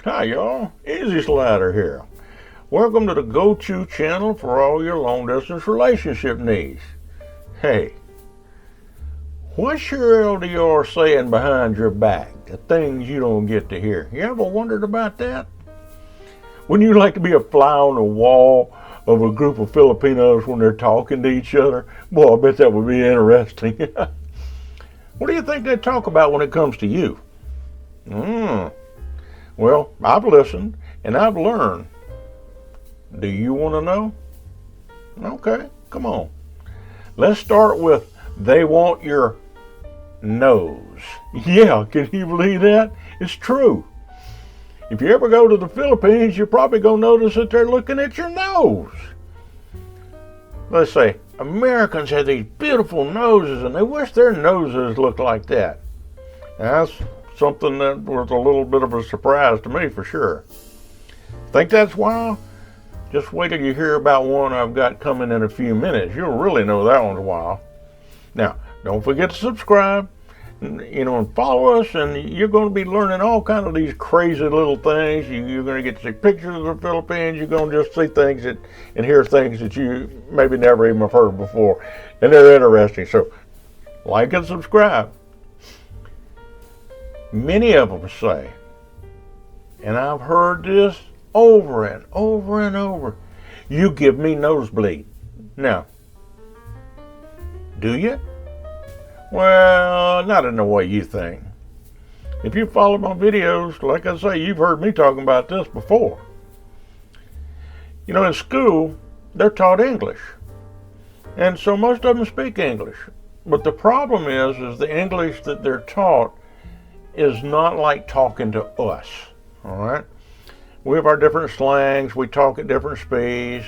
Hi y'all, Easy Slider here. Welcome to the go-to channel for all your long-distance relationship needs. Hey, what's your LDR saying behind your back? The things you don't get to hear. You ever wondered about that? Wouldn't you like to be a fly on the wall of a group of Filipinos when they're talking to each other? Boy, I bet that would be interesting. What do you think they talk about when it comes to you? Well, I've listened and I've learned. Do you want to know? Okay, come on. Let's start with they want your nose. Yeah, can you believe that? It's true. If you ever go to the Philippines, you're probably going to notice that they're looking at your nose. Let's say Americans have these beautiful noses and they wish their noses looked like that. That's something that was a little bit of a surprise to me for sure. Think that's wild? Just wait till you hear about one I've got coming in a few minutes. You'll really know that one's wild. Now, don't forget to subscribe, and follow us, and you're going to be learning all kinds of these crazy little things. You're going to get to see pictures of the Philippines. You're going to just see things and hear things that you maybe never even have heard before, and they're interesting. So, like and subscribe. Many of them say, and I've heard this over and over and over, you give me nosebleed. Now, do you? Well, not in the way you think. If you follow my videos, like I say, you've heard me talking about this before. In school, they're taught English. And so most of them speak English. But the problem is the English that they're taught is not like talking to us, all right? We have our different slangs. We talk at different speeds.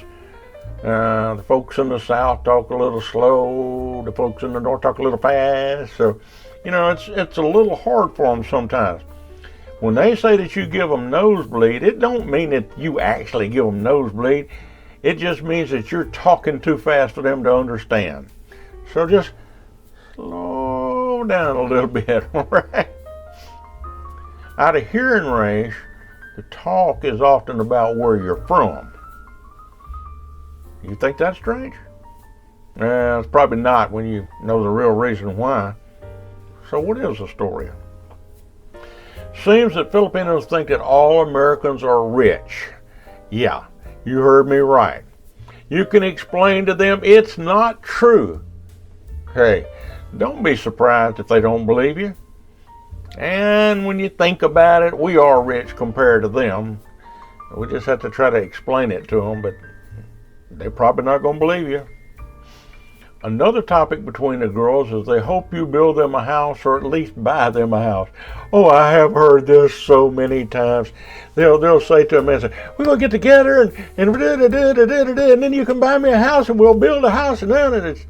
The folks in the South talk a little slow. The folks in the North talk a little fast. So, it's a little hard for them sometimes. When they say that you give them nosebleed, it don't mean that you actually give them nosebleed. It just means that you're talking too fast for them to understand. So just slow down a little bit, all right? Out of hearing range, the talk is often about where you're from. You think that's strange? It's probably not when you know the real reason why. So what is the story? Seems that Filipinos think that all Americans are rich. Yeah, you heard me right. You can explain to them it's not true. Hey, don't be surprised if they don't believe you. And when you think about it, we are rich compared to them. We just have to try to explain it to them, but they're probably not going to believe you. Another topic between the girls is they hope you build them a house or at least buy them a house. Oh, I have heard this so many times. They'll say to a man, we're going to get together and then you can buy me a house and we'll build a house and then it's...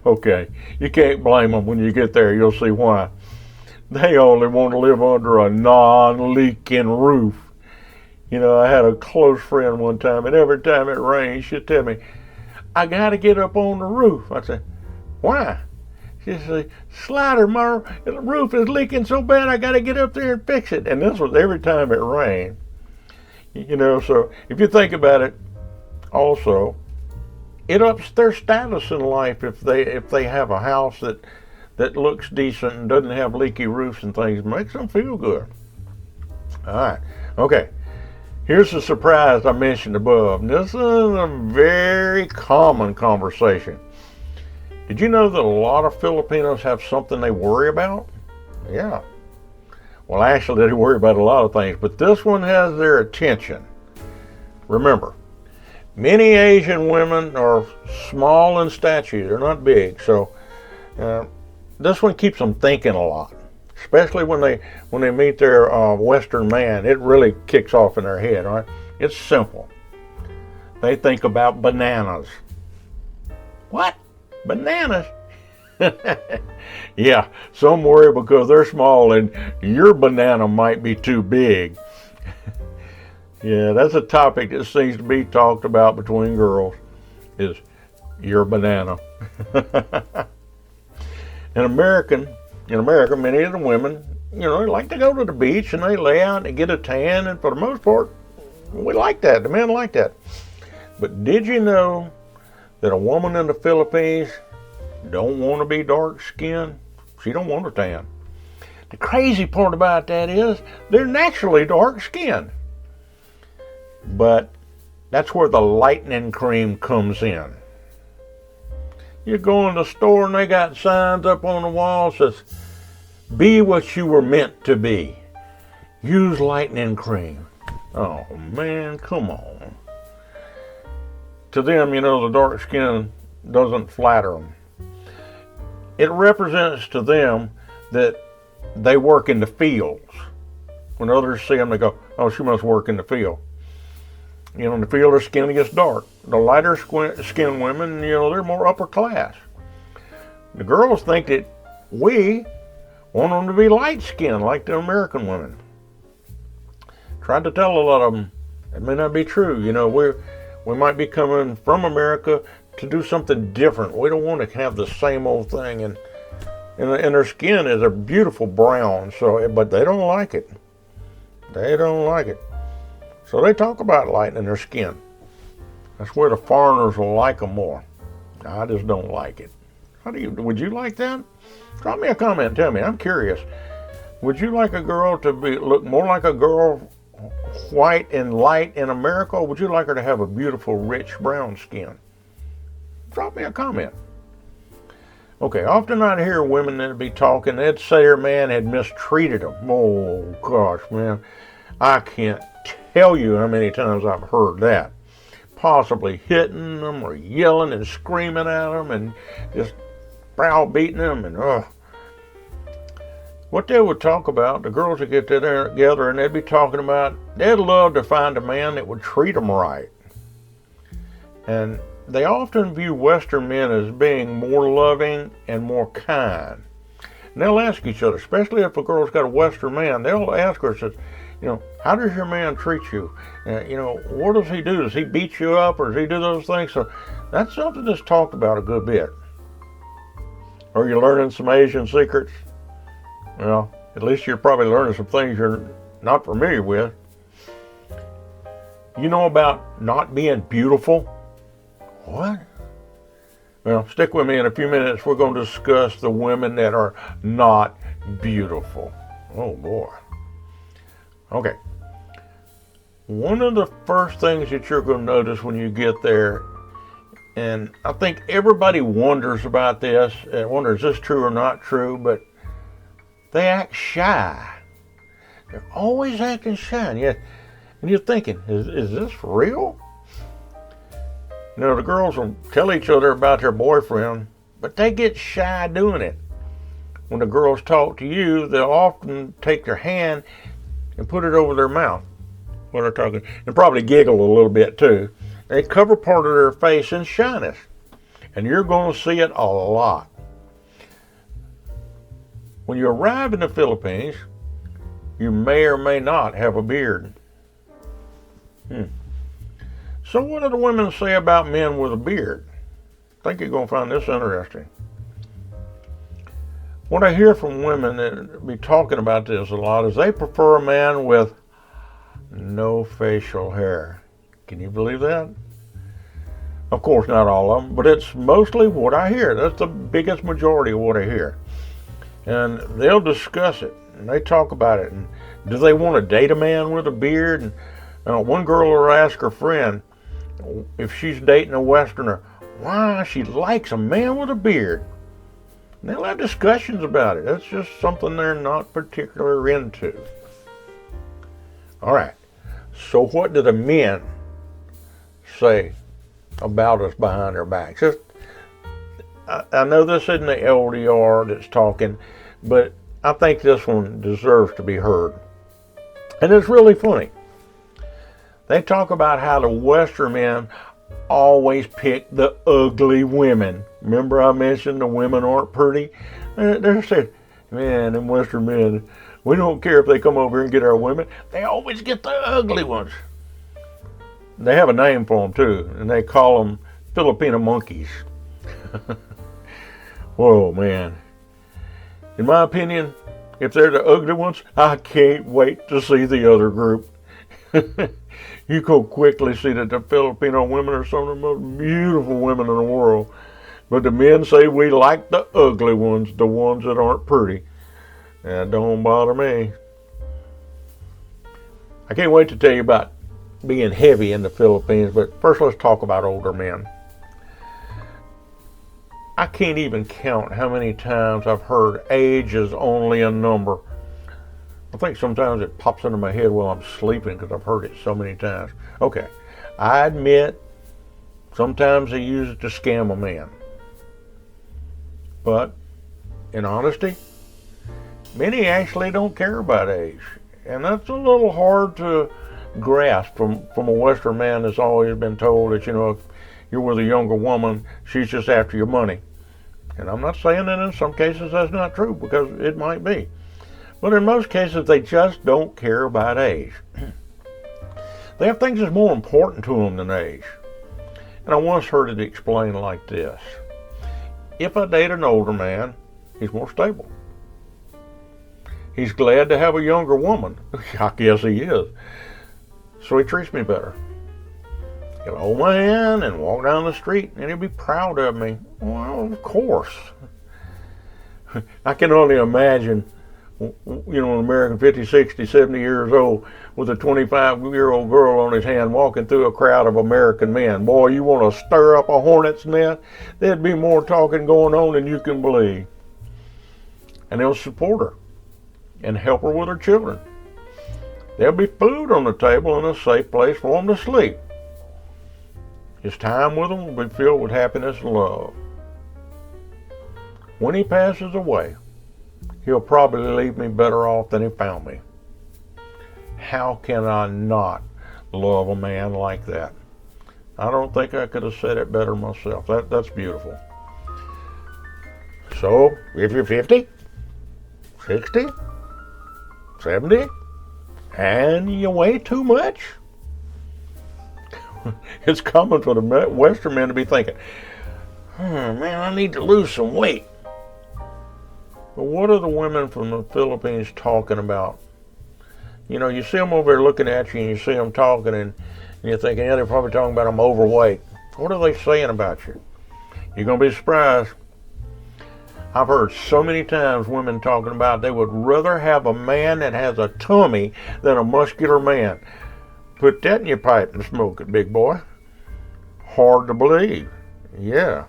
Okay, you can't blame them. When you get there, you'll see why. They only want to live under a non-leaking roof. I had a close friend one time, and every time it rained, she'd tell me, I got to get up on the roof. I said, why? She said, Slider, my roof is leaking so bad, I got to get up there and fix it. And this was every time it rained. So if you think about it, also, it ups their status in life if they have a house that looks decent and doesn't have leaky roofs and things. It makes them feel good. All right. Okay. Here's the surprise I mentioned above. This is a very common conversation. Did you know that a lot of Filipinos have something they worry about? Yeah. Well, actually, they worry about a lot of things, but this one has their attention. Remember, many Asian women are small in stature. They're not big. So this one keeps them thinking a lot, especially when they meet their Western man. It really kicks off in their head, right? It's simple. They think about bananas. What? Bananas? Yeah, some worry because they're small and your banana might be too big. Yeah, that's a topic that seems to be talked about between girls, is your banana. In America, many of the women they like to go to the beach and they lay out and get a tan, and for the most part, we like that. The men like that. But did you know that a woman in the Philippines don't want to be dark skinned? She don't want a tan. The crazy part about that is they're naturally dark skinned. But that's where the lightening cream comes in. You go in the store and they got signs up on the wall that says, be what you were meant to be. Use lightening cream. Oh man, come on. To them, the dark skin doesn't flatter them. It represents to them that they work in the fields. When others see them, they go, oh, she must work in the field. In the field, their skin gets dark. The lighter skinned women, they're more upper class. The girls think that we want them to be light skinned like the American women. Tried to tell a lot of them it may not be true. We might be coming from America to do something different. We don't want to have the same old thing. And their skin is a beautiful brown, but they don't like it. They don't like it. So they talk about lightening their skin. That's where the foreigners will like them more. I just don't like it. Would you like that? Drop me a comment, tell me, I'm curious. Would you like a girl to look more like a girl, white and light in America, or would you like her to have a beautiful, rich brown skin? Drop me a comment. Okay, often I'd hear women that'd be talking, they'd say their man had mistreated them. Oh gosh, man, I can't tell you how many times I've heard that. Possibly hitting them or yelling and screaming at them and just browbeating them and what they would talk about, the girls would get together and they'd be talking about they'd love to find a man that would treat them right. And they often view Western men as being more loving and more kind. And they'll ask each other, especially if a girl's got a Western man, they'll ask her, says, how does your man treat you? What does he do? Does he beat you up or does he do those things? So that's something that's talked about a good bit. Are you learning some Asian secrets? Well, at least you're probably learning some things you're not familiar with. You know about not being beautiful? What? Well, stick with me in a few minutes. We're going to discuss the women that are not beautiful. Oh boy. Okay. One of the first things that you're going to notice when you get there, and I think everybody wonders about this, and wonders is this true or not true, but they act shy. They're always acting shy. And you're thinking, is this real? The girls will tell each other about their boyfriend, but they get shy doing it. When the girls talk to you, they'll often take their hand and put it over their mouth when they're talking, and probably giggle a little bit too. They cover part of their face in shyness, and you're going to see it a lot. When you arrive in the Philippines, you may or may not have a beard. So what do the women say about men with a beard? I think you're going to find this interesting. What I hear from women that be talking about this a lot is they prefer a man with no facial hair. Can you believe that? Of course, not all of them, but it's mostly what I hear. That's the biggest majority of what I hear. And they'll discuss it, and they talk about it. And do they want to date a man with a beard? And one girl will ask her friend, if she's dating a Westerner, why she likes a man with a beard. And they'll have discussions about it. That's just something they're not particularly into. All right. So what do the men say about us behind our backs? I know this isn't the LDR that's talking, but I think this one deserves to be heard. And it's really funny. They talk about how the Western men always pick the ugly women. Remember I mentioned the women aren't pretty? They're saying, man, them Western men, we don't care if they come over here and get our women. They always get the ugly ones. They have a name for them too, and they call them Filipino monkeys. Whoa, man. In my opinion, If they're the ugly ones, I can't wait to see the other group. You can quickly see that the Filipino women are some of the most beautiful women in the world. But the men say we like the ugly ones, the ones that aren't pretty. That don't bother me. I can't wait to tell you about being heavy in the Philippines, but first let's talk about older men. I can't even count how many times I've heard age is only a number. I think sometimes it pops into my head while I'm sleeping because I've heard it so many times. Okay, I admit sometimes they use it to scam a man. But in honesty, many actually don't care about age. And that's a little hard to grasp from a Western man that's always been told that, if you're with a younger woman, she's just after your money. And I'm not saying that in some cases that's not true, because it might be. But in most cases, they just don't care about age. They have things that's more important to them than age. And I once heard it explained like this. If I date an older man, he's more stable. He's glad to have a younger woman. I guess he is. So he treats me better. He'll hold my hand and walk down the street, and he'll be proud of me. Well, of course. I can only imagine, an American 50, 60, 70 years old with a 25-year-old girl on his hand walking through a crowd of American men. Boy, you want to stir up a hornet's nest? There'd be more talking going on than you can believe. And they'll support her and help her with her children. There'll be food on the table and a safe place for them to sleep. His time with them will be filled with happiness and love. When he passes away, he'll probably leave me better off than he found me. How can I not love a man like that? I don't think I could have said it better myself. That's beautiful. So, if you're 50, 60, 70, and you weigh too much, it's common for the Western men to be thinking, man, I need to lose some weight. But what are the women from the Philippines talking about? You see them over there looking at you, and you see them talking, and you're thinking, yeah, they're probably talking about I'm overweight. What are they saying about you? You're going to be surprised. I've heard so many times women talking about they would rather have a man that has a tummy than a muscular man. Put that in your pipe and smoke it, big boy. Hard to believe. Yeah.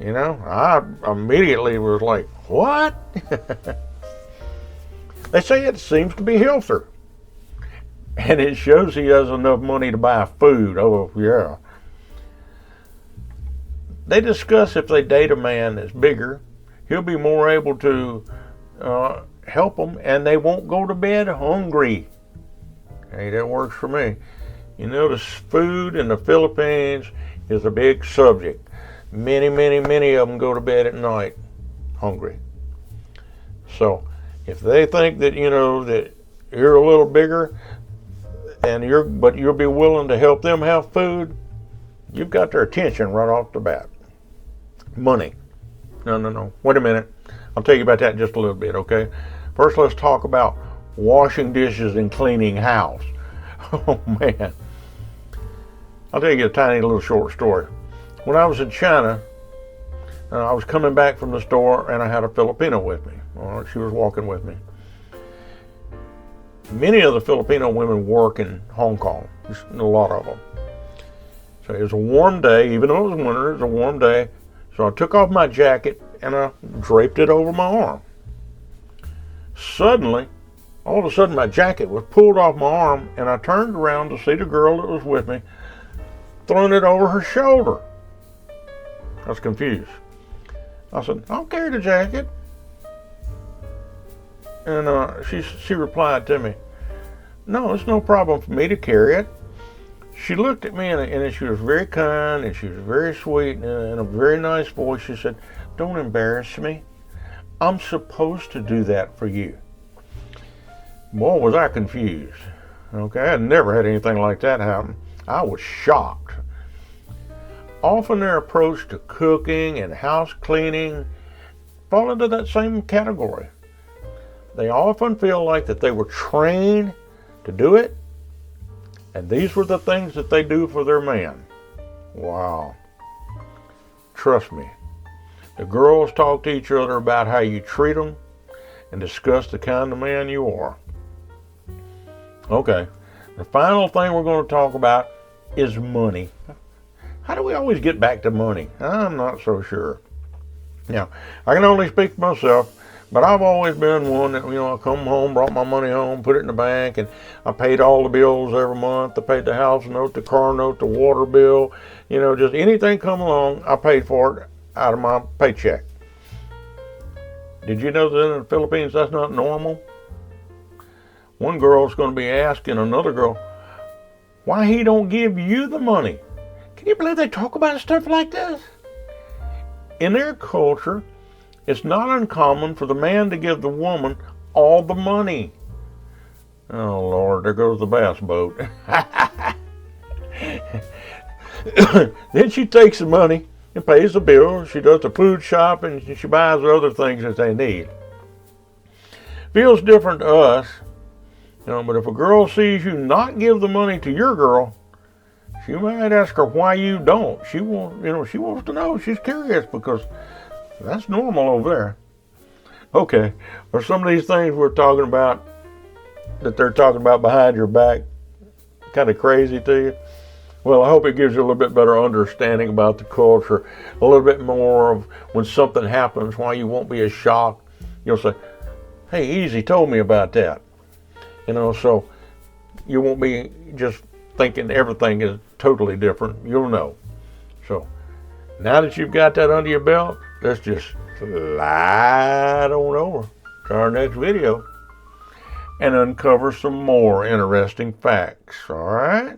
I immediately was like, what? They say it seems to be healthier. And it shows he has enough money to buy food. Oh, yeah. They discuss if they date a man that's bigger, he'll be more able to help them, and they won't go to bed hungry. Hey, that works for me. The food in the Philippines is a big subject. Many, many, many of them go to bed at night hungry. So if they think that, that you're a little bigger, but you'll be willing to help them have food, you've got their attention right off the bat. Money. No. Wait a minute. I'll tell you about that in just a little bit, okay? First, let's talk about washing dishes and cleaning house. Oh, man. I'll tell you a tiny little short story. When I was in China, I was coming back from the store, and I had a Filipino with me. She was walking with me. Many of the Filipino women work in Hong Kong. Just a lot of them. So it was a warm day, even though it was winter, it was a warm day. So I took off my jacket and I draped it over my arm. Suddenly, all of a sudden my jacket was pulled off my arm, and I turned around to see the girl that was with me throwing it over her shoulder. I was confused. I said, I'll carry the jacket. And she replied to me, no, it's no problem for me to carry it. She looked at me, and she was very kind, and she was very sweet, and in a very nice voice, she said, don't embarrass me. I'm supposed to do that for you. Boy, was I confused. Okay, I had never had anything like that happen. I was shocked. Often their approach to cooking and house cleaning fall into that same category. they often feel like that they were trained to do it, and these were the things that they do for their man. Wow. Trust me. The girls talk to each other about how you treat them and discuss the kind of man you are. Okay, the final thing we're going to talk about is money. How do we always get back to money? I'm not so sure. Now, I can only speak for myself, but I've always been one that, I come home, brought my money home, put it in the bank, and I paid all the bills every month. I paid the house note, the car note, the water bill, just anything come along, I paid for it out of my paycheck. Did you know that in the Philippines that's not normal? One girl's going to be asking another girl why he don't give you the money. Can you believe they talk about stuff like this? In their culture, it's not uncommon for the man to give the woman all the money. Oh, Lord, there goes the bass boat. Then she takes the money and pays the bill. She does the food shopping, and she buys the other things that they need. Feels different to us, but if a girl sees you not give the money to your girl, she might ask her why you don't. She wants to know. She's curious because that's normal over there. Okay, are some of these things we're talking about that they're talking about behind your back kind of crazy to you? Well, I hope it gives you a little bit better understanding about the culture, a little bit more of when something happens, why you won't be as shocked. You'll say, hey, Easy told me about that. So you won't be just thinking everything is totally different. You'll know. So now that you've got that under your belt, let's just slide on over to our next video and uncover some more interesting facts. All right?